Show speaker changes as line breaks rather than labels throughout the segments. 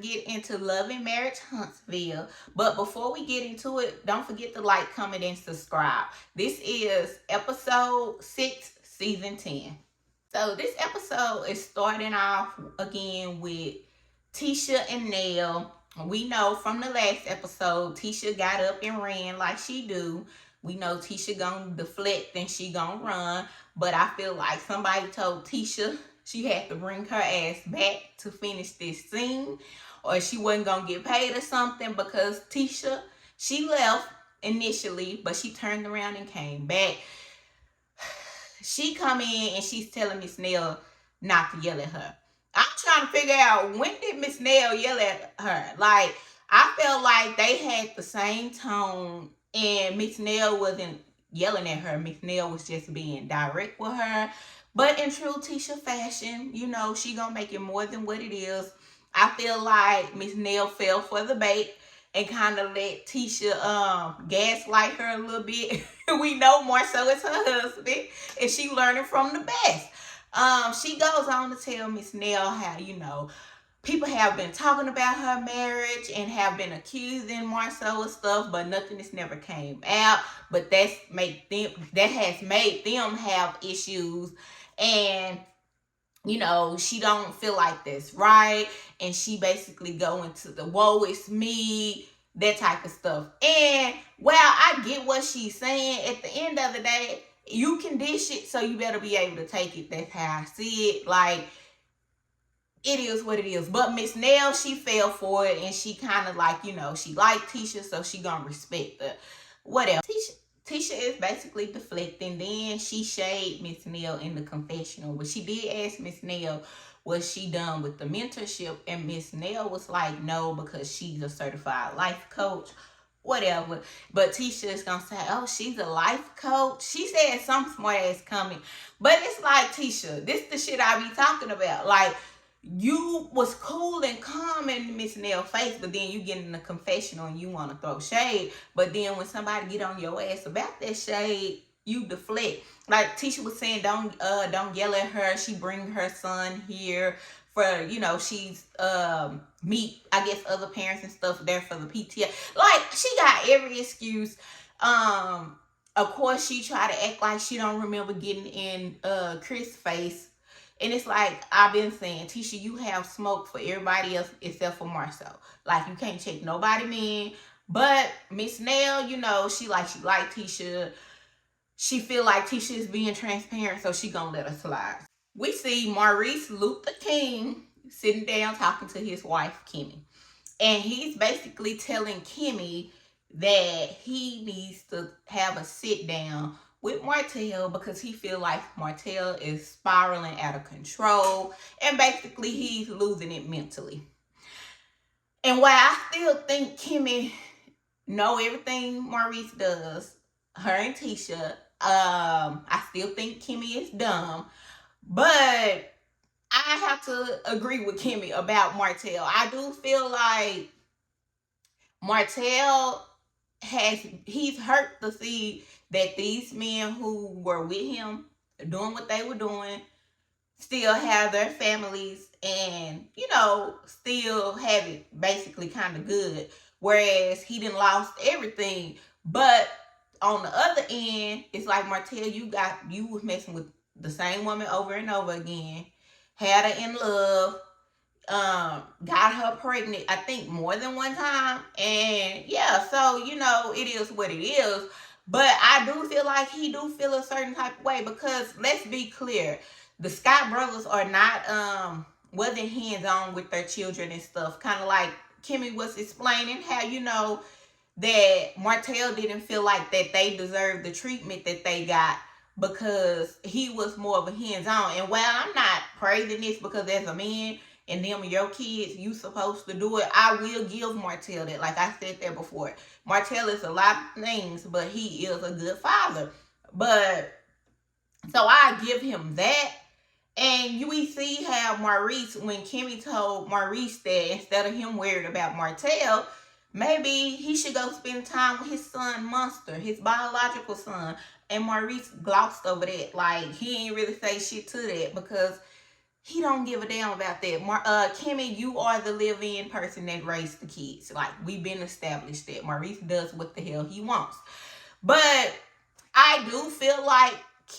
get into Love and Marriage Huntsville. But before we get into it, don't forget to like, comment, and subscribe. This is episode 6, season 10. So this episode is starting off again with Tisha and Nell. We know from the last episode, Tisha got up and ran like she do. We know Tisha gonna deflect and she gonna run. But I feel like somebody told Tisha she had to bring her ass back to finish this scene, or she wasn't gonna get paid or something, because Tisha, she left initially, but she turned around and came back. She come in and she's telling Miss Nell not to yell at her. I'm trying to figure out, when did Miss Nell yell at her? Like, I felt like they had the same tone and Miss Nell wasn't yelling at her. Miss Nell was just being direct with her. But in true Tisha fashion, you know, she gonna make it more than what it is. I feel like Miss Nell fell for the bait and kind of let Tisha gaslight her a little bit. We know Marsau is her husband, and she learning from the best. She goes on to tell Miss Nell how, you know, people have been talking about her marriage and have been accusing Marsau of stuff, but nothing has never came out. But that has made them have issues, and you know, she don't feel like that's right, and she basically go into the woe is me, that type of stuff. And while I get what she's saying, at the end of the day, you can dish it, so you better be able to take it. That's how I see it. Like, it is what it is. But Miss Nell, she fell for it, and she kind of like, you know, she liked Tisha, so she gonna respect her. Whatever. Tisha is basically deflecting. Then she shade Miss Nell in the confessional. But she did ask Miss Nell, was she done with the mentorship? And Miss Nell was like, no, because she's a certified life coach. Whatever. But Tisha is going to say, oh, she's a life coach. She said some smart ass coming. But it's like, Tisha, this the shit I be talking about. Like, you was cool and calm in Miss Nell's face, but then you get in the confessional and you want to throw shade. But then when somebody get on your ass about that shade, you deflect. Like Tisha was saying, don't yell at her. She bring her son here for, you know, she's meet, I guess, other parents and stuff there for the PTA. Like, she got every excuse. Of course, she try to act like she don't remember getting in Chris' face. And it's like I've been saying, Tisha, you have smoke for everybody else except for Marsau. Like, you can't check nobody in. But Miss Nell, you know, she like Tisha. She feel like Tisha is being transparent, so she gonna let her slide. We see Maurice Luther King sitting down talking to his wife, Kimmi. And he's basically telling Kimmi that he needs to have a sit down with Martell, because he feel like Martell is spiraling out of control, and basically he's losing it mentally. And while I still think Kimmi know everything Maurice does, her and Tisha, I still think Kimmi is dumb, but I have to agree with Kimmi about Martell. I do feel like Martell he's hurt to see that these men who were with him doing what they were doing still have their families and, you know, still have it basically kind of good, whereas he done lost everything. But on the other end, it's like, Martell, you was messing with the same woman over and over again, had her in love, got her pregnant, I think more than one time. And yeah, so, you know, it is what it is. But I do feel like he do feel a certain type of way, because let's be clear, the Scott brothers are not wasn't hands-on with their children and stuff. Kind of like Kimmi was explaining how, you know, that Martell didn't feel like that they deserved the treatment that they got because he was more of a hands-on. And while I'm not praising this, because as a man and them are your kids, you supposed to do it, I will give Martell that. Like I said that before, Martell is a lot of things, but he is a good father. But so I give him that. And we see how Maurice, when Kimmi told Maurice that instead of him worried about Martell, maybe he should go spend time with his son Monster, his biological son. And Maurice glossed over that. Like, he ain't really say shit to that, because he don't give a damn about that. Kimmi, you are the live-in person that raised the kids. Like, we've been established that Maurice does what the hell he wants. But I do feel like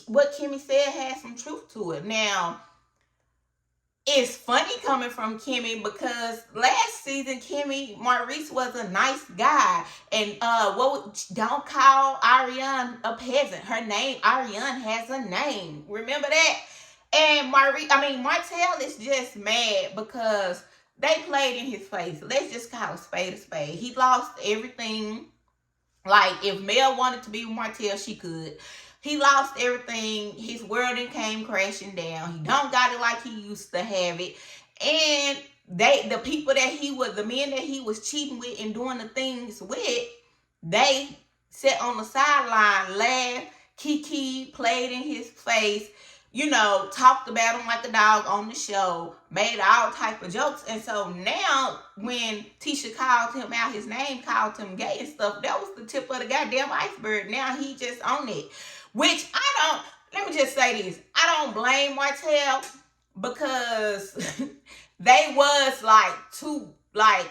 what Kimmi said has some truth to it. Now, it's funny coming from Kimmi because last season Maurice was a nice guy, and don't call Ariane a peasant. Her name, Ariane, has a name. Remember that? And Martell is just mad because they played in his face. Let's just call a spade a spade. He lost everything. Like, if Mel wanted to be with Martell, she could. He lost everything. His world came crashing down. He don't got it like he used to have it. And the men that he was cheating with and doing the things with, they sat on the sideline, laughed, kiki, played in his face, talked about him like a dog on the show, made all type of jokes. And so now when Tisha called him out, his name, called him gay and stuff, that was the tip of the goddamn iceberg. Now he just on it. Which let me just say this. I don't blame Martell because they was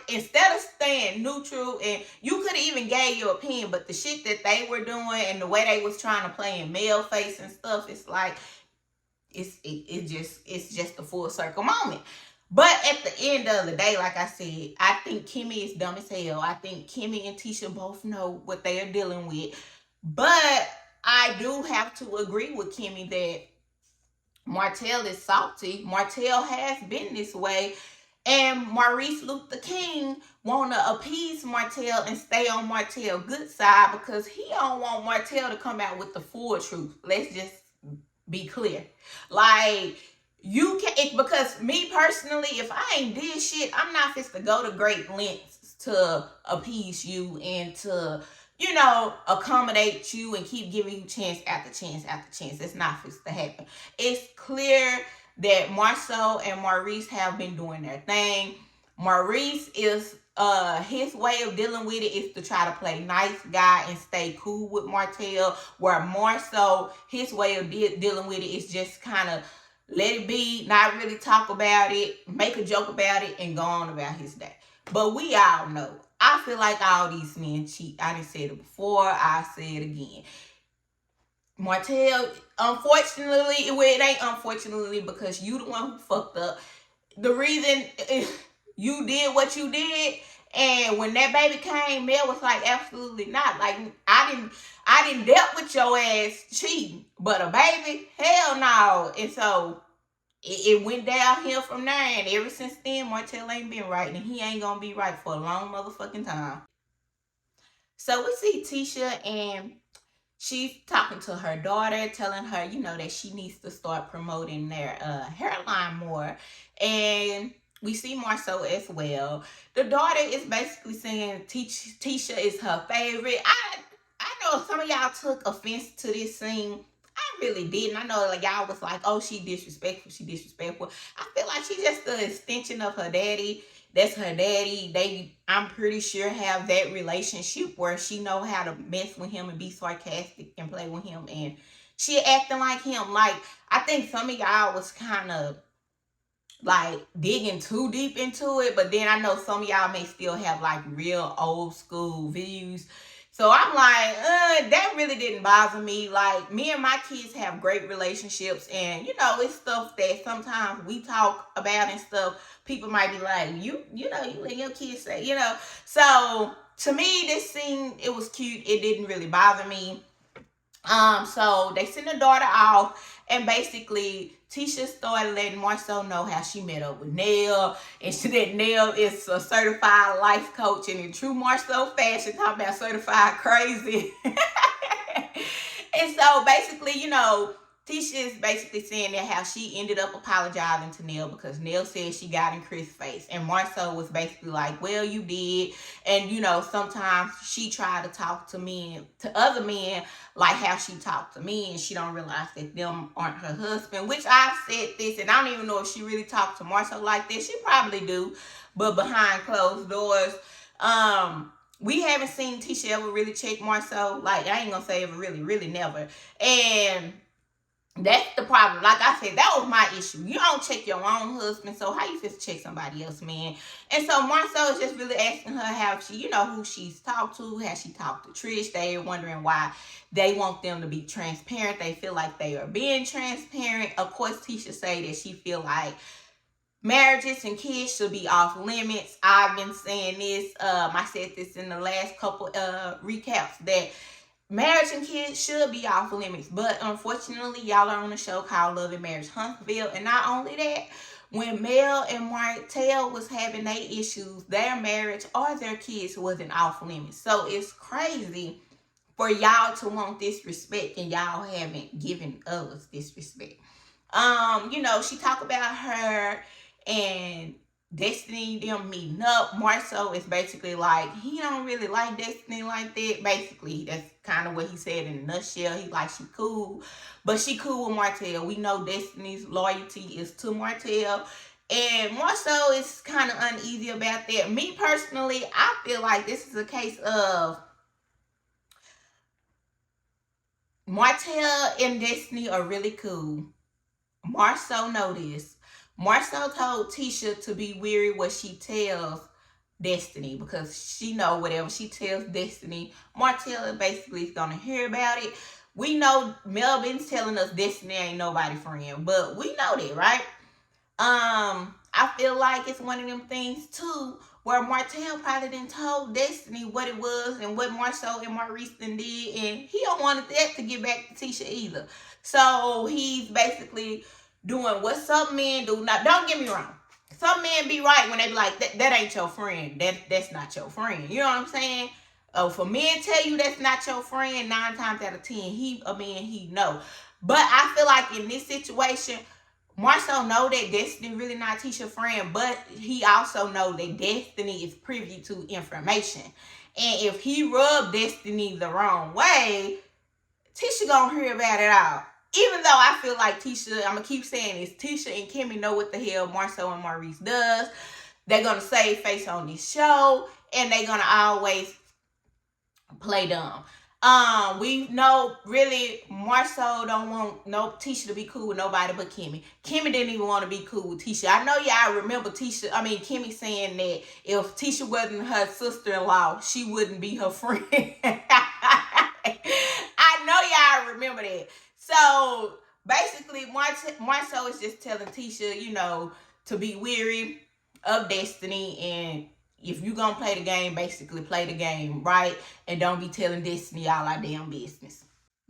instead of staying neutral, and you could have even gave your opinion, but the shit that they were doing and the way they was trying to play in male face and stuff, it's like, it's just a full circle moment. But at the end of the day, like I said, I think Kimmi is dumb as hell. I think Kimmi and Tisha both know what they are dealing with. But I do have to agree with Kimmi that Martell is salty. Martell has been this way. And Maurice Luther King want to appease Martell and stay on Martell's good side because he don't want Martell to come out with the full truth. Let's just be clear. Like, you can't, because me personally, if I ain't did shit, I'm not fit to go to great lengths to appease you and to, accommodate you and keep giving you chance after chance after chance. It's not fit to happen. It's clear that Marsau and Maurice have been doing their thing. Maurice is his way of dealing with it is to try to play nice guy and stay cool with Martell, where Marsau, his way of dealing with it is just kind of let it be, not really talk about it, make a joke about it, and go on about his day. But we all know, I feel like all these men cheat. I done said it before, I say it again. Martell, unfortunately, it ain't unfortunately because you the one who fucked up. The reason you did what you did, and when that baby came, Mel was like, absolutely not. Like, I didn't dealt with your ass cheating, but a baby, hell no. And so it went downhill from there, and ever since then, Martell ain't been right, and he ain't gonna be right for a long motherfucking time. So we see Tisha, and she's talking to her daughter, telling her, that she needs to start promoting their hairline more. And we see Marsau as well. The daughter is basically saying Tisha is her favorite. I know some of y'all took offense to this scene. I really didn't. I know y'all was like, oh, she disrespectful. I feel like she's just an extension of her daddy. That's her daddy. They, I'm pretty sure, have that relationship where she know how to mess with him and be sarcastic and play with him. And she acting like him. Like, I think some of y'all was kind of digging too deep into it. But then I know some of y'all may still have real old school views. So I'm like, that really didn't bother me. Like, me and my kids have great relationships. And, it's stuff that sometimes we talk about and stuff. People might be like, you let your kids say, So, to me, this scene, it was cute. It didn't really bother me. So they send the daughter off, and basically Tisha started letting Marsau know how she met up with Nell, and that Nell is a certified life coach, and in true Marsau fashion, talking about certified crazy. And so basically, Tisha is basically saying that how she ended up apologizing to Nell because Nell said she got in Chris' face. And Marsau was basically like, well, you did. And, sometimes she tried to talk to other men, like how she talked to me, and she don't realize that them aren't her husband. Which I've said this, and I don't even know if she really talked to Marsau like this. She probably do, but behind closed doors. We haven't seen Tisha ever really check Marsau. I ain't gonna say ever, really, really never. And That's the problem. Like I said, that was my issue. You don't check your own husband, so how you supposed to check somebody else, man? And so Marsau is just really asking her how she, who she's talked to, has she talked to Trish. They are wondering why they want them to be transparent. They feel like they are being transparent. Of course, Tisha say that she feel like marriages and kids should be off limits. I've been saying this. I said this in the last couple recaps that marriage and kids should be off limits, but unfortunately, y'all are on a show called Love and Marriage Huntsville, and not only that, when Nell and Martell was having their issues, their marriage or their kids wasn't off limits. So it's crazy for y'all to want this respect and y'all haven't given us this respect. She talked about her and Destiny, them meeting up. Marsau is basically like, he don't really like Destiny like that. Basically, that's kind of what he said in a nutshell. He like, she cool, but she cool with Martell. We know Destiny's loyalty is to Martell, and Marsau is kind of uneasy about that. Me personally, I feel like this is a case of Martell and Destiny are really cool. Marsau know this. Marsau told Tisha to be weary what she tells Destiny, because she know whatever she tells Destiny, Martell basically is gonna hear about it. We know Melvin's telling us Destiny ain't nobody friend, but we know that, right? I feel like it's one of them things too where Martell probably didn't told Destiny what it was and what Marsau and Maurice did, and he don't want that to get back to Tisha either. So he's basically doing what some men do. Now, don't get me wrong. Some men be right when they be like, that ain't your friend. That's not your friend. You know what I'm saying? For men tell you that's not your friend, 9 times out of 10, he know. But I feel like in this situation, Marsau know that Destiny really not Tisha's friend, but he also know that Destiny is privy to information. And if he rub Destiny the wrong way, Tisha gonna hear about it all. Even though I feel like Tisha, I'm gonna keep saying this, Tisha and Kimmi know what the hell Marsau and Maurice does. They're gonna save face on this show, and they're gonna always play dumb. We know really Marsau don't want Tisha to be cool with nobody but Kimmi. Kimmi didn't even want to be cool with Tisha. I know y'all remember Kimmi saying that if Tisha wasn't her sister-in-law, she wouldn't be her friend. I know y'all remember that. So basically, Marsau is just telling Tisha, to be weary of Destiny, and if you gonna play the game, basically play the game, right? And don't be telling Destiny all our damn business.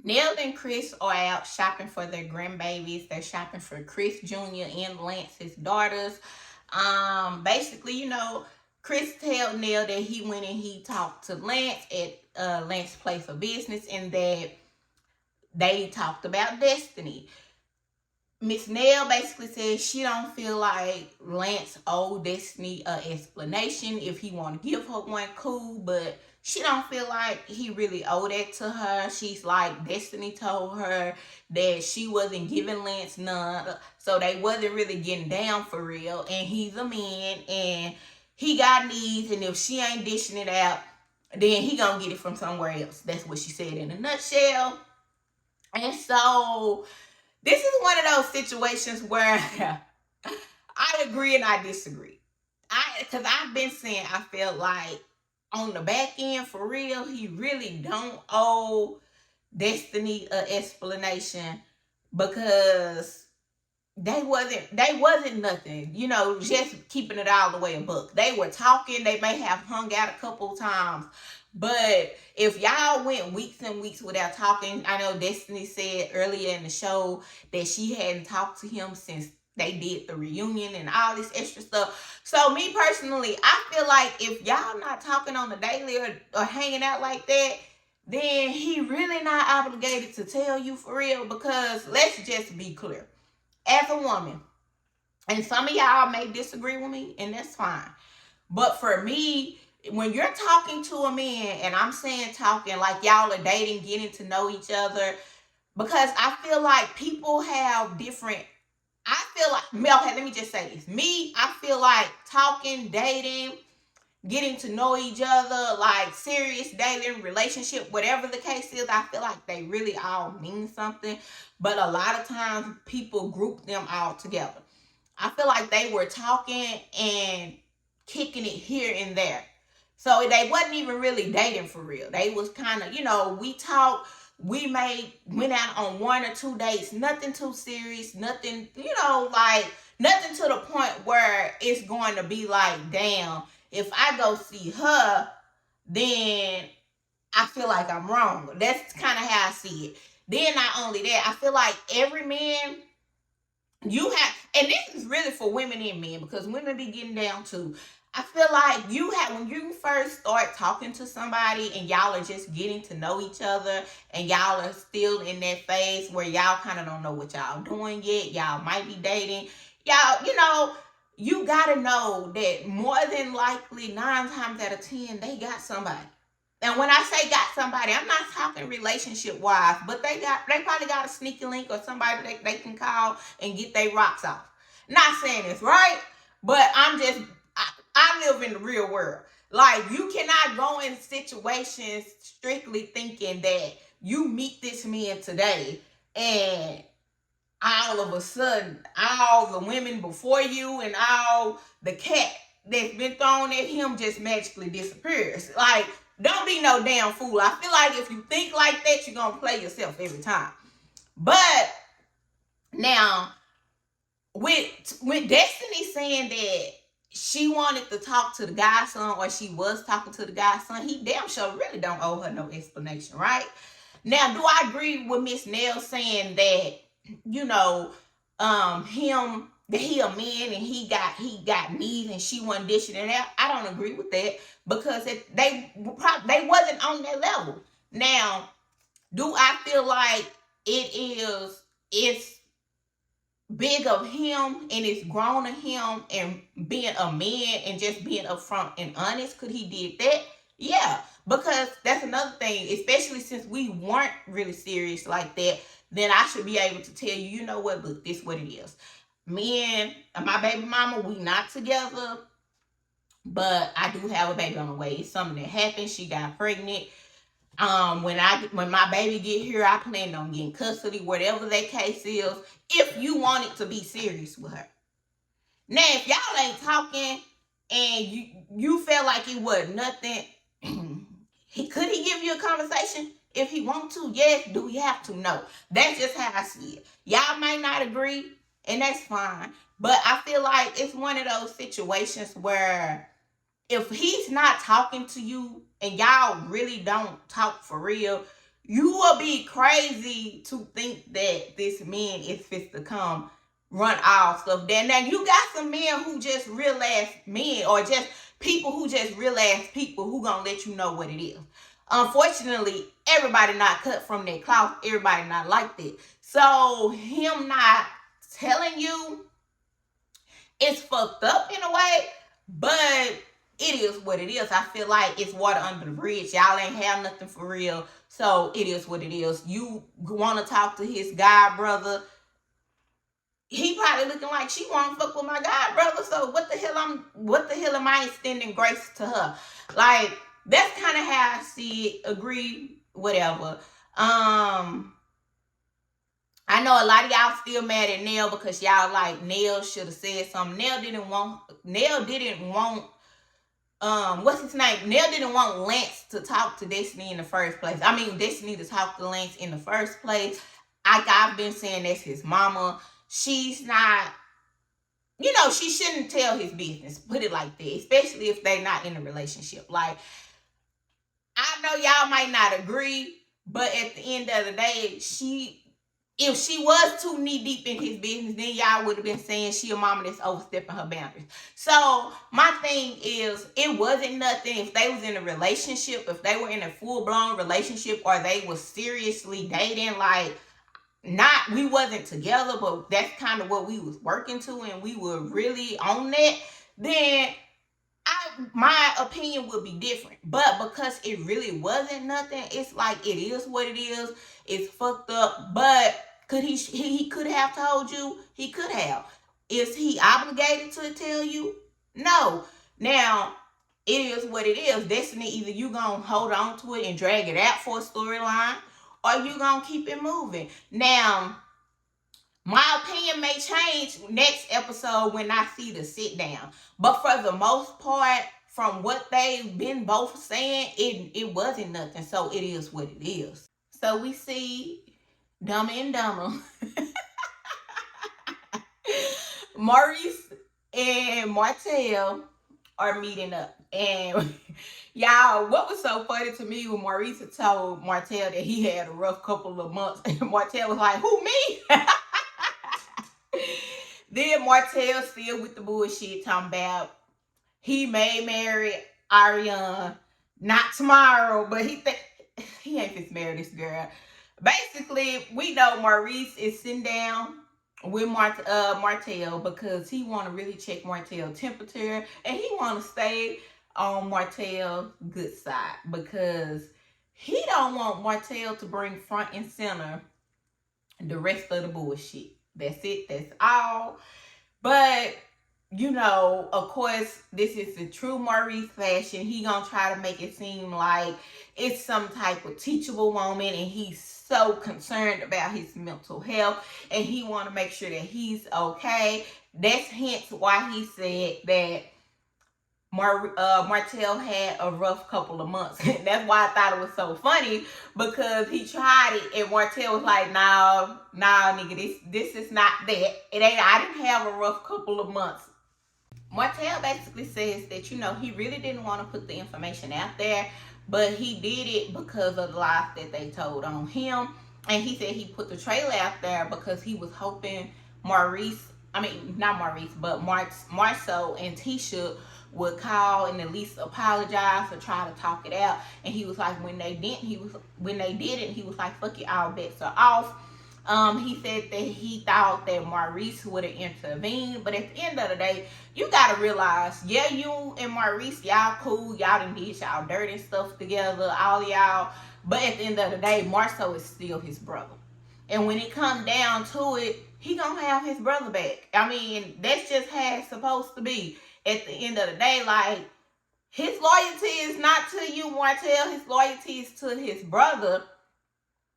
Nell and Chris are out shopping for their grandbabies. They're shopping for Chris Jr. and Lance's daughters. Basically, Chris told Nell that he went and he talked to Lance at Lance's place of business, and that they talked about Destiny. Miss Nell basically says she don't feel like Lance owed Destiny an explanation. If he want to give her one, cool, but she don't feel like he really owed that to her. She's like, Destiny told her that she wasn't giving Lance none, so they wasn't really getting down for real, and he's a man, and he got needs, and if she ain't dishing it out, then he gonna get it from somewhere else. That's what she said in a nutshell. And so this is one of those situations where I agree and I disagree. Because I've been saying I feel like on the back end, for real, he really don't owe Destiny an explanation, because they wasn't nothing, just keeping it all the way a buck. They were talking, they may have hung out a couple times, but if y'all went weeks and weeks without talking, I know Destiny said earlier in the show that she hadn't talked to him since they did the reunion and all this extra stuff. So me personally, I feel like if y'all not talking on the daily or hanging out like that, then he really not obligated to tell you for real, because let's just be clear. As a woman, and some of y'all may disagree with me, and that's fine, but for me, when you're talking to a man, and I'm saying talking like y'all are dating, getting to know each other, because I feel like people have different, okay, let me just say this. Me, I feel like talking, dating, getting to know each other, like serious dating, relationship, whatever the case is, I feel like they really all mean something. But a lot of times people group them all together. I feel like they were talking and kicking it here and there. So they wasn't even really dating for real. They was kind of, we talked, went out on 1 or 2 dates, nothing too serious, nothing, like nothing to the point where it's going to be like, damn, if I go see her, then I feel like I'm wrong. That's kind of how I see it. Then not only that, I feel like every man you have, and this is really for women and men because women be getting down too. I feel like you have, when you first start talking to somebody and y'all are just getting to know each other and y'all are still in that phase where y'all kind of don't know what y'all doing yet. Y'all might be dating. Y'all, you gotta know that more than likely 9 times out of 10 they got somebody. And when I say got somebody, I'm not talking relationship wise, but they probably got a sneaky link or somebody that they can call and get their rocks off. Not saying it's right, but I live in the real world. Like, you cannot go in situations strictly thinking that you meet this man today and all of a sudden all the women before you and all the cat that's been thrown at him just magically disappears. Like, don't be no damn fool. I feel like if you think like that, you're going to play yourself every time. But now, with Destiny saying that she wanted to talk to the guy's son, or she was talking to the guy's son, he damn sure really don't owe her no explanation, right? Now, do I agree with Miss Nell saying that, him, that he a man and he got needs and she wasn't dishing it out? I don't agree with that because they wasn't on that level. Now, do I feel like it's big of him and it's grown of him and being a man and just being upfront and honest? Could he did that? Yeah, because that's another thing, especially since we weren't really serious like that, then I should be able to tell you, you know what, look, this is what it is. Me and my baby mama, we not together, but I do have a baby on the way. It's something that happened. She got pregnant. When my baby get here, I plan on getting custody, whatever that case is, if you want it to be serious with her. Now, if y'all ain't talking and you feel like it was nothing, could he give you a conversation? If he want to, yes. Do we have to? No. That's just how I see it. Y'all might not agree, and that's fine. But I feel like it's one of those situations where if he's not talking to you and y'all really don't talk for real, you will be crazy to think that this man is fit to come run all stuff down. Now, you got some men who just real ass men, or just people who just real ass people who gonna let you know what it is. Unfortunately, everybody not cut from that cloth. Everybody not like that. So him not telling you, it's fucked up in a way, but it is what it is. I feel like it's water under the bridge. Y'all ain't have nothing for real, so it is what it is. You want to talk to his god brother. He probably looking like she want to fuck with my god brother. So what the hell am I extending grace to her? Like, that's kind of how I see it. Agree, whatever. I know a lot of y'all still mad at Nell because y'all like Nell should have said something. Nell didn't want what's his name? Nell didn't want Lance to talk to Destiny in the first place. I mean, Destiny to talk to Lance in the first place. I've been saying that's his mama. She's not, she shouldn't tell his business. Put it like that. Especially if they're not in a relationship. Like, I know y'all might not agree, but at the end of the day, if she was too knee deep in his business, then y'all would have been saying she a mama that's overstepping her boundaries. So my thing is, it wasn't nothing. If they was in a relationship, if they were in a full-blown relationship, or they was seriously dating, like, we wasn't together, but that's kind of what we was working to, and we were really on that, then my opinion would be different. But because it really wasn't nothing, it's like, it is what it is. It's fucked up. But could he could have told you? He could have. Is he obligated to tell you? No. Now, it is what it is. Destiny, either you gonna hold on to it and drag it out for a storyline, or you gonna keep it moving. Now, my opinion may change next episode when I see the sit down. But for the most part, from what they've been both saying, it wasn't nothing. So it is what it is. So we see Dumber and Dumber. Maurice and Martell are meeting up. And y'all, what was so funny to me when Maurice had told Martell that he had a rough couple of months. And Martell was like, who, me? Then Martell still with the bullshit talking about he may marry Ariane, not tomorrow, but he ain't just marry this girl. Basically, we know Maurice is sitting down with Martell because he want to really check Martell's temperature and he want to stay on Martell's good side because he don't want Martell to bring front and center the rest of the bullshit. That's it. That's all. But, you know, of course, this is the true Maurice fashion. He gonna try to make it seem like it's some type of teachable moment and he's so concerned about his mental health and he want to make sure that he's okay. That's hence why he said that Martell had a rough couple of months. That's why I thought it was so funny because he tried it and Martell was like, nah, nigga, this is not that. I didn't have a rough couple of months. Martell basically says that, you know, he really didn't want to put the information out there, but he did it because of the lies that they told on him. And he said he put the trailer out there because he was hoping not Maurice, but Marsau and Tisha would call and at least apologize or try to talk it out. And he was like, when they didn't, he was like, fuck it, all bets are off. He said that he thought that Maurice would have intervened, but at the end of the day, you gotta realize, yeah, you and Maurice, y'all cool, y'all done did y'all dirty stuff together, all y'all, but at the end of the day, Marsau is still his brother. And when it comes down to it, he gonna have his brother back. I mean, that's just how it's supposed to be. At the end of the day, like, his loyalty is not to you, Martell. His loyalty is to his brother.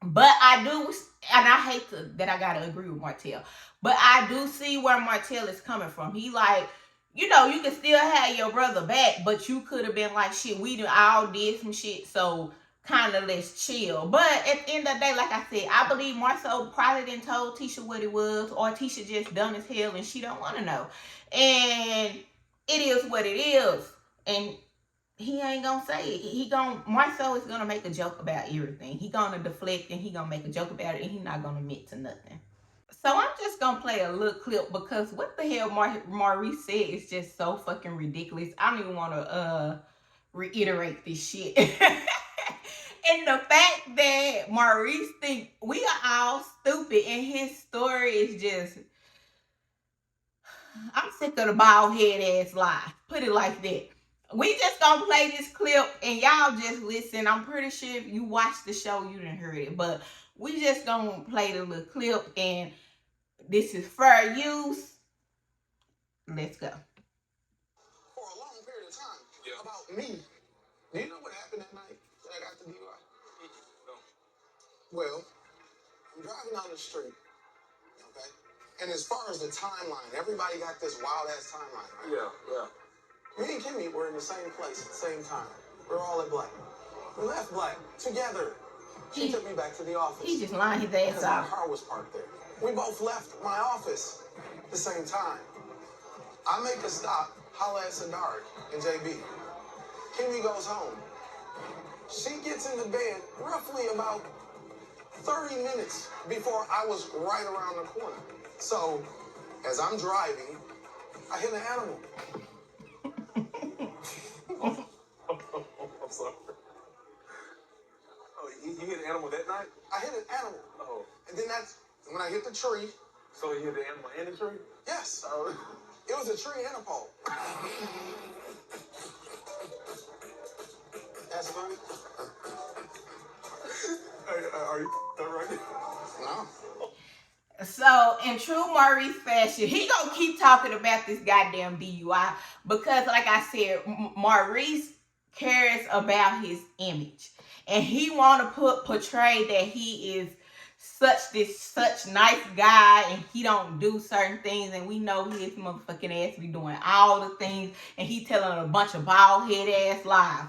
But I do, and I hate that I gotta agree with Martell, but I do see where Martell is coming from. He like, you know, you can still have your brother back, but you could have been like, shit, we all did some shit, so kind of let's chill. But at the end of the day, like I said, I believe Marsau probably didn't told Tisha what it was, or Tisha just dumb as hell and she don't want to know. And it is what it is. And he ain't gonna say it. Marsau is gonna make a joke about everything. He gonna deflect and he gonna make a joke about it and he not gonna admit to nothing. So I'm just gonna play a little clip because what the hell Maurice said is just so fucking ridiculous. I don't even want to reiterate this shit. And the fact that Maurice think we are all stupid and his story is just, I'm sick of the bald head ass lie. Put it like that. We just gonna play this clip and y'all just listen. I'm pretty sure if you watched the show, you didn't hear it. But we just gonna play the little clip and this is fair use. Let's go.
For a long period of time. Yeah. About me. Do you know what happened that night that I got the DUI? No. Well, I'm driving down the street, okay? And as far as the timeline, everybody got this wild ass timeline, right? Yeah. Me and Kimmi were in the same place at the same time. We were all at Black. We left Black together. She took me back to the office.
He just lined his ass
out.
up.
My car was parked there. We both left my office at the same time. I make a stop, holla at Sadar and JB. Kimmi goes home. She gets in the bed roughly about 30 minutes before I was right around the corner. So, as I'm driving, I hit an animal. I'm sorry. Oh, you hit an animal that night? I hit an animal. Oh. And then that's when I hit the tree. So you hit the animal and the tree? Yes. Oh. It was a tree and a pole. That's funny. Are you all right? No.
So in true Maurice fashion, he gonna keep talking about this goddamn DUI because, like I said, Maurice cares about his image, and he want to portray that he is such nice guy, and he don't do certain things, and we know his motherfucking ass be doing all the things, and he telling a bunch of bald head ass lies.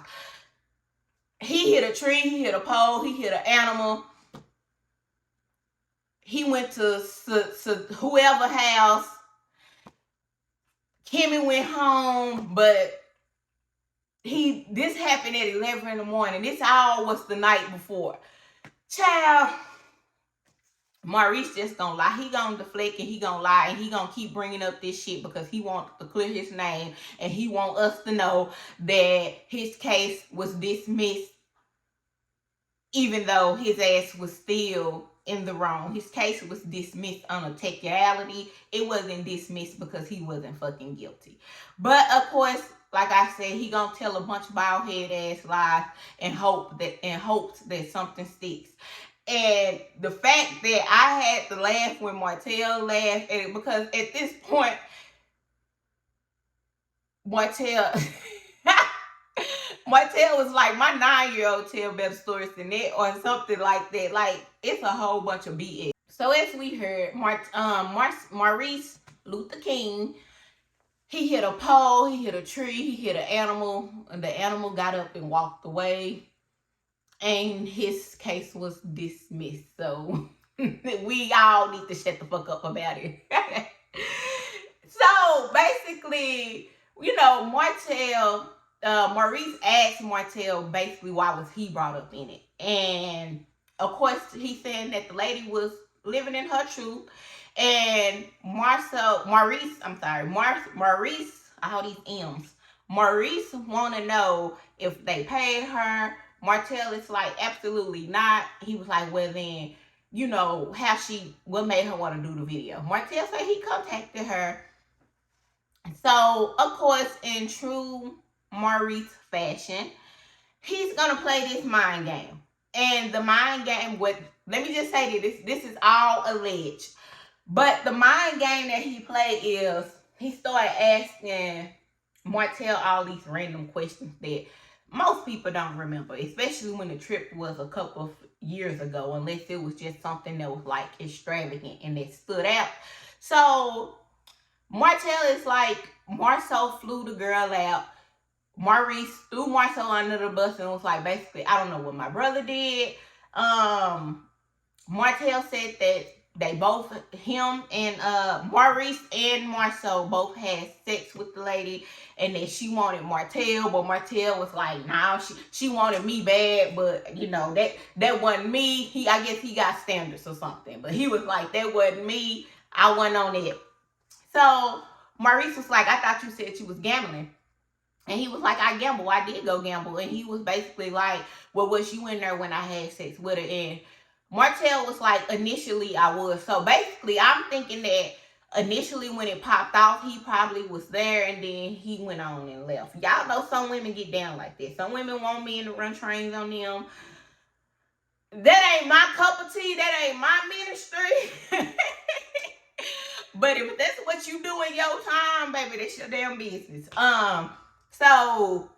He hit a tree, he hit a pole, he hit an animal. He went to whoever house. Kimmi went home, but this happened at 11 in the morning. This all was the night before. Child, Maurice just gonna lie. He gonna deflect and he gonna lie, and he gonna keep bringing up this shit because he wants to clear his name, and he want us to know that his case was dismissed, even though his ass was still in the wrong. His case was dismissed on a technicality. It wasn't dismissed because he wasn't fucking guilty. But of course, like I said, he gonna tell a bunch of bald head ass lies and hopes that something sticks. And the fact that I had to laugh when Martell laughed at it, because at this point, Martell was like, my 9-year-old tell better stories than that, or something like that. Like, it's a whole bunch of BS. So as we heard, Maurice Luther King, he hit a pole, he hit a tree, he hit an animal, and the animal got up and walked away, and his case was dismissed. So we all need to shut the fuck up about it. So basically, Maurice asked Martell basically why was he brought up in it. And of course, he's saying that the lady was living in her truth. And Maurice, all these M's. Maurice want to know if they paid her. Martell is like, absolutely not. He was like, well then, what made her want to do the video? Martell said he contacted her. So, of course, in true Maurice fashion, he's going to play this mind game. And the mind game, let me just say this is all alleged. But the mind game that he played is, he started asking Martell all these random questions that most people don't remember, especially when the trip was a couple of years ago, unless it was just something that was like extravagant and that stood out. So Martell is like, Marsau flew the girl out. Maurice threw Marsau under the bus and was like, basically, I don't know what my brother did. Martell said that they both, him and Maurice and Marsau both had sex with the lady, and that she wanted Martell, but Martell was like, nah, she wanted me bad, but that wasn't me. I guess he got standards or something, but he was like, that wasn't me. I wasn't on it. So Maurice was like, I thought you said you was gambling. And he was like, I gamble. I did go gamble. And he was basically like, well, was you in there when I had sex with her? And Martell was like, initially I was. So basically, I'm thinking that initially when it popped off, he probably was there, and then he went on and left. Y'all know some women get down like this. Some women want men to run trains on them. That ain't my cup of tea. That ain't my ministry. But if that's what you do in your time, baby, that's your damn business. So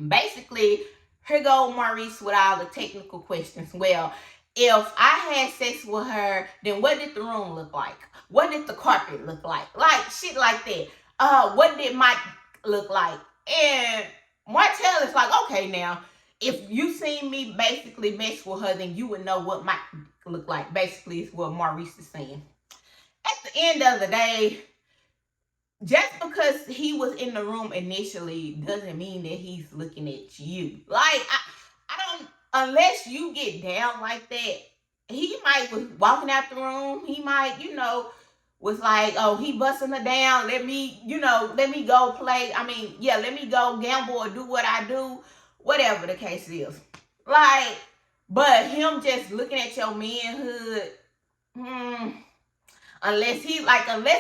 basically, here go Maurice with all the technical questions. Well, if I had sex with her, then what did the room look like? What did the carpet look like? Like shit like that. What did Mike look like? And Martell is like, okay, now, if you seen me basically mess with her, then you would know what Mike looked like. Basically, is what Maurice is saying. At the end of the day, just because he was in the room initially doesn't mean that he's looking at you. Like, I don't, unless you get down like that, he might was walking out the room. He might, was like, oh, he busting her down. Let me go play. Let me go gamble or do what I do. Whatever the case is. Like, but him just looking at your manhood, unless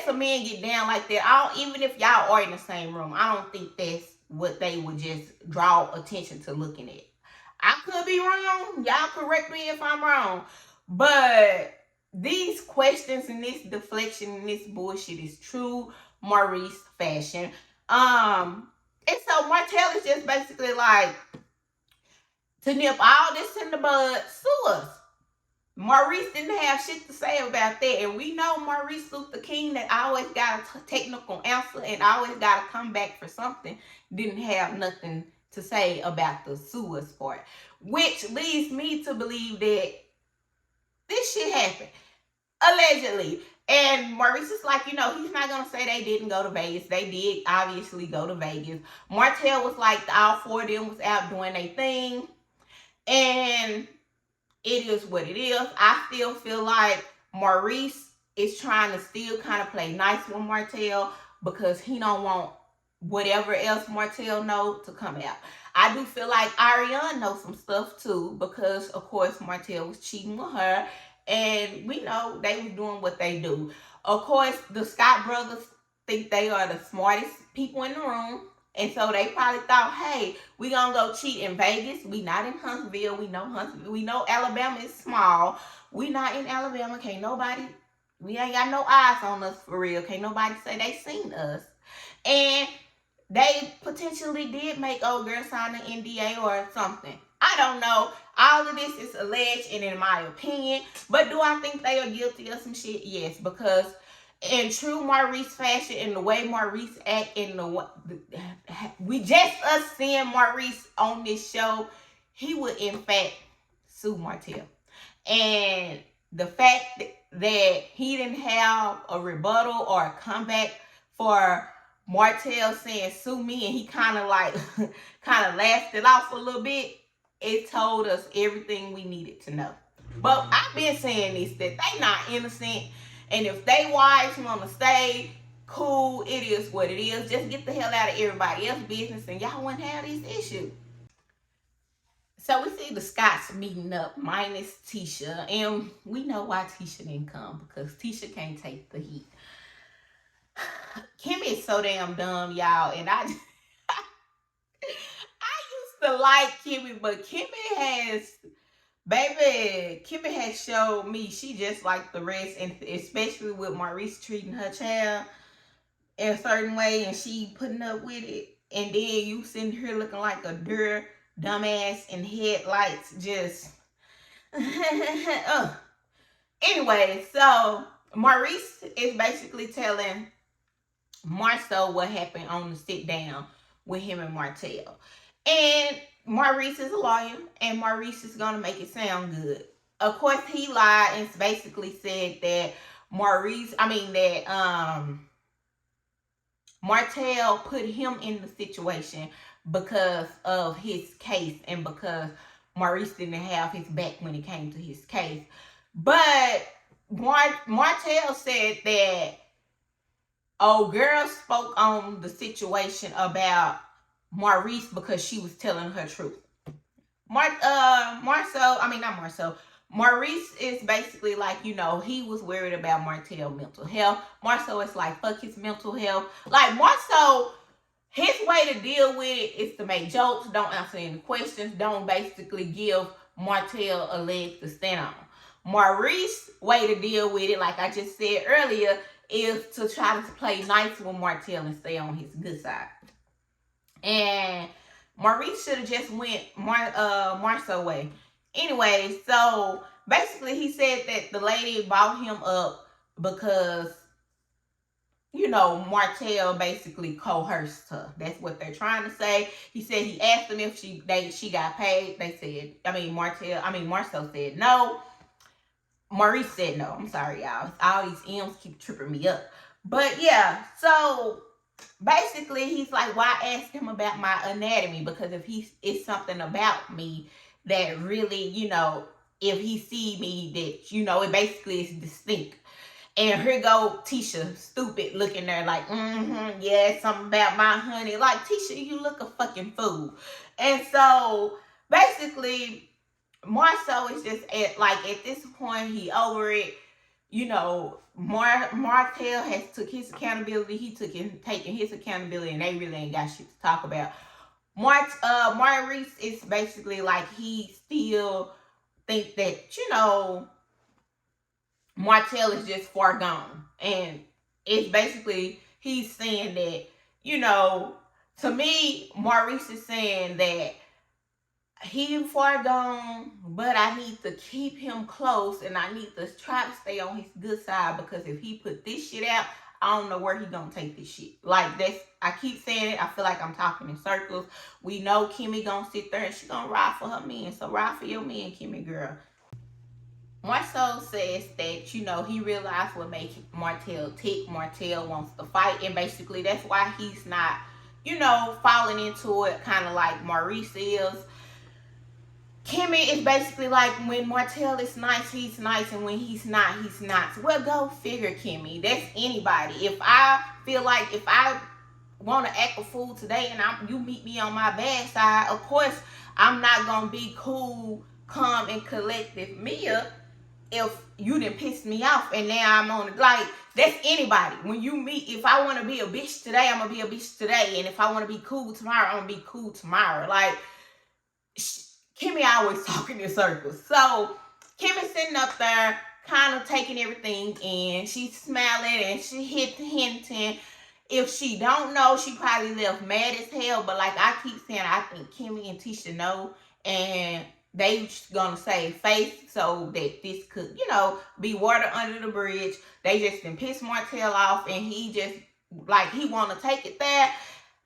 a man get down like that, even if y'all are in the same room, I don't think that's what they would just draw attention to looking at. I could be wrong. Y'all correct me if I'm wrong. But these questions and this deflection and this bullshit is true Maurice fashion. And so Martell is just basically like, to nip all this in the bud, sue us. Maurice didn't have shit to say about that. And we know Maurice Luther King that always got a technical answer and always got to come back for something. Didn't have nothing to say about the sue us part. Which leads me to believe that this shit happened. Allegedly. And Maurice is like, he's not going to say they didn't go to Vegas. They did obviously go to Vegas. Martell was like, all four of them was out doing their thing. And it is what it is. I still feel like Maurice is trying to still kind of play nice with Martell because he don't want whatever else Martell knows to come out. I do feel like Ariane knows some stuff too because, of course, Martell was cheating with her. And we know they was doing what they do. Of course, the Scott brothers think they are the smartest people in the room. And so they probably thought, hey, we gonna go cheat in Vegas. We not in Huntsville. We know Huntsville. We know Alabama is small. We not in Alabama. Can't nobody, we ain't got no eyes on us for real. Can't nobody say they seen us. And they potentially did make old girl sign an NDA or something. I don't know. All of this is alleged and in my opinion. But do I think they are guilty of some shit? Yes, because in true Maurice fashion, in the way Maurice act, we just us seeing Maurice on this show, he would in fact sue Martell. And the fact that he didn't have a rebuttal or a comeback for Martell saying sue me, and he kind of laughed it off a little bit, it told us everything we needed to know. But I've been saying this, that they not innocent. And if they wives want to stay, cool, it is what it is. Just get the hell out of everybody else's business and y'all wouldn't have these issues. So we see the Scotts meeting up minus Tisha. And we know why Tisha didn't come, because Tisha can't take the heat. Kimmi is so damn dumb, y'all. And I used to like Kimmi, but Kimmi has showed me she just like the rest, and especially with Maurice treating her child in a certain way, and she putting up with it, and then you sitting here looking like a dumbass in headlights, just Anyway, so Maurice is basically telling Marsau what happened on the sit down with him and Martell. And Maurice is a lawyer, and Maurice is going to make it sound good. Of course, he lied and basically said that Martell put him in the situation because of his case and because Maurice didn't have his back when it came to his case. But Martell said that old girl spoke on the situation about Maurice because she was telling her truth. Maurice is basically like, he was worried about Martell's mental health. Marsau is like, fuck his mental health. Like, Marsau, his way to deal with it is to make jokes, don't answer any questions, don't basically give Martell a leg to stand on. Maurice's way to deal with it, like I just said earlier, is to try to play nice with Martell and stay on his good side. And Maurice should have just went Marsau way. Anyway, so basically he said that the lady bought him up because, Martell basically coerced her. That's what they're trying to say. He said he asked them if she got paid. Marsau said no. Maurice said no. I'm sorry, y'all. All these M's keep tripping me up. But yeah, so basically he's like, why ask him about my anatomy? Because if it's something about me that really, if he see me that, it basically is distinct. And here go Tisha, stupid, looking there like, yeah, something about my honey. Like, Tisha, you look a fucking fool. And so basically Marsau is just at this point, he over it. Martell has took his accountability. He taking his accountability, and they really ain't got shit to talk about. Maurice is basically like he still think that Martell is just far gone. And it's basically, he's saying that, you know, to me, Maurice is saying that he far gone, but I need to keep him close and I need to try to stay on his good side, because if he put this shit out, I don't know where he gonna take this shit. Like, that's, I keep saying it, I feel like I'm talking in circles. We know Kimmi gonna sit there and she gonna ride for her men. So ride for your men, Kimmi girl. Marsau says that, you know, he realized what made Martell tick. Martell wants to fight, and basically that's why he's not, you know, falling into it, kind of like Maurice is. Kimmi is basically like, when Martell is nice, he's nice, and when he's not, he's not. Well, go figure, Kimmi. That's anybody. If I feel like, if I want to act a fool today and you meet me on my bad side, of course I'm not gonna be cool, calm, and collective Mia if you didn't piss me off and now I'm on it. Like, that's anybody. When you meet, if I want to be a bitch today, I'm gonna be a bitch today, and if I want to be cool tomorrow, I'm gonna be cool tomorrow. Like, Kimmi always talking in circles. So Kimmi sitting up there, kind of taking everything in. She's smiling and she hinting. If she don't know, she probably left mad as hell. But like I keep saying, I think Kimmi and Tisha know, and they gonna save face so that this could, you know, be water under the bridge. They just done piss Martell off, and he just, like, he wanna take it there.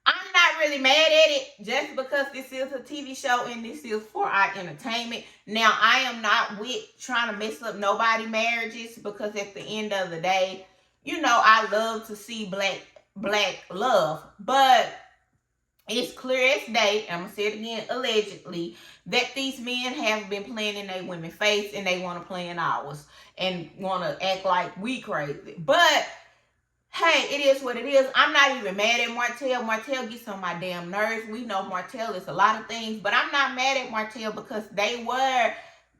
I'm not really mad at it, just because this is a TV show and this is for our entertainment. Now, I am not with trying to mess up nobody's marriages, because at the end of the day, you know, I love to see black love. But it's clear as day, I'm going to say it again, allegedly, that these men have been playing in their women's face, and they want to play in ours and want to act like we crazy. But hey, it is what it is. I'm not even mad at Martell. Martell gets on my damn nerves. We know Martell is a lot of things, but I'm not mad at Martell, because they were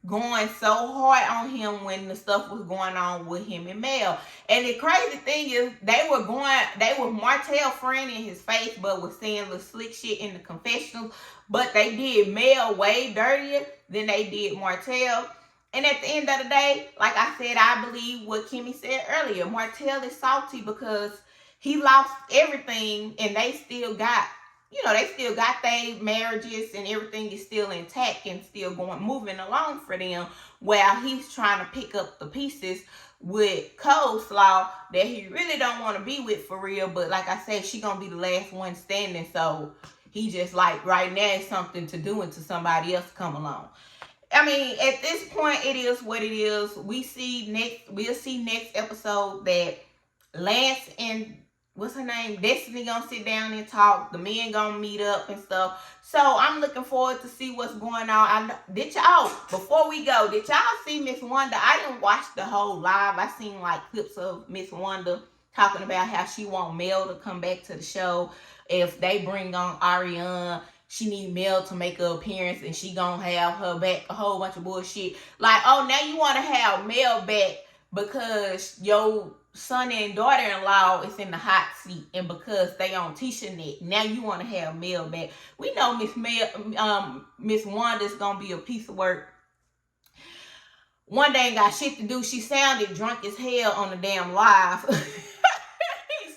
going so hard on him when the stuff was going on with him and Mel. And the crazy thing is, they were Martell friend in his face, but was saying the slick shit in the confessionals. But they did Mel way dirtier than they did Martell. And at the end of the day, like I said, I believe what Kimmi said earlier. Martell is salty because he lost everything, and they still got, you know, they still got their marriages, and everything is still intact and still moving along for them, while he's trying to pick up the pieces with coleslaw that he really don't want to be with for real. But like I said, she gonna be the last one standing, so he just like, right now it's something to do until somebody else come along. I mean, at this point, it is what it is. We'll see next episode that Lance and, what's her name, Destiny gonna sit down and talk. The men gonna meet up and stuff. So I'm looking forward to see what's going on. Before we go, did y'all see Miss Wanda? I didn't watch the whole live. I seen like clips of Miss Wanda talking about how she want Mel to come back to the show. If they bring on Ariane, she need Mel to make an appearance, and she gonna have her back, a whole bunch of bullshit. Like, oh, now you want to have Mel back because your son and daughter-in-law is in the hot seat, and because they on Tisha net, now you want to have Mel back. We know Miss Wanda's gonna be a piece of work. One day ain't got shit to do. She sounded drunk as hell on the damn live.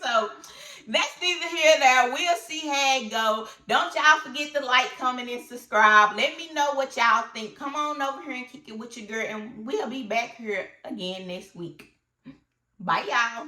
So that's neither here nor there. We'll see how it go. Don't y'all forget to like, comment, and subscribe. Let me know what y'all think. Come on over here and kick it with your girl, and we'll be back here again next week. Bye, y'all.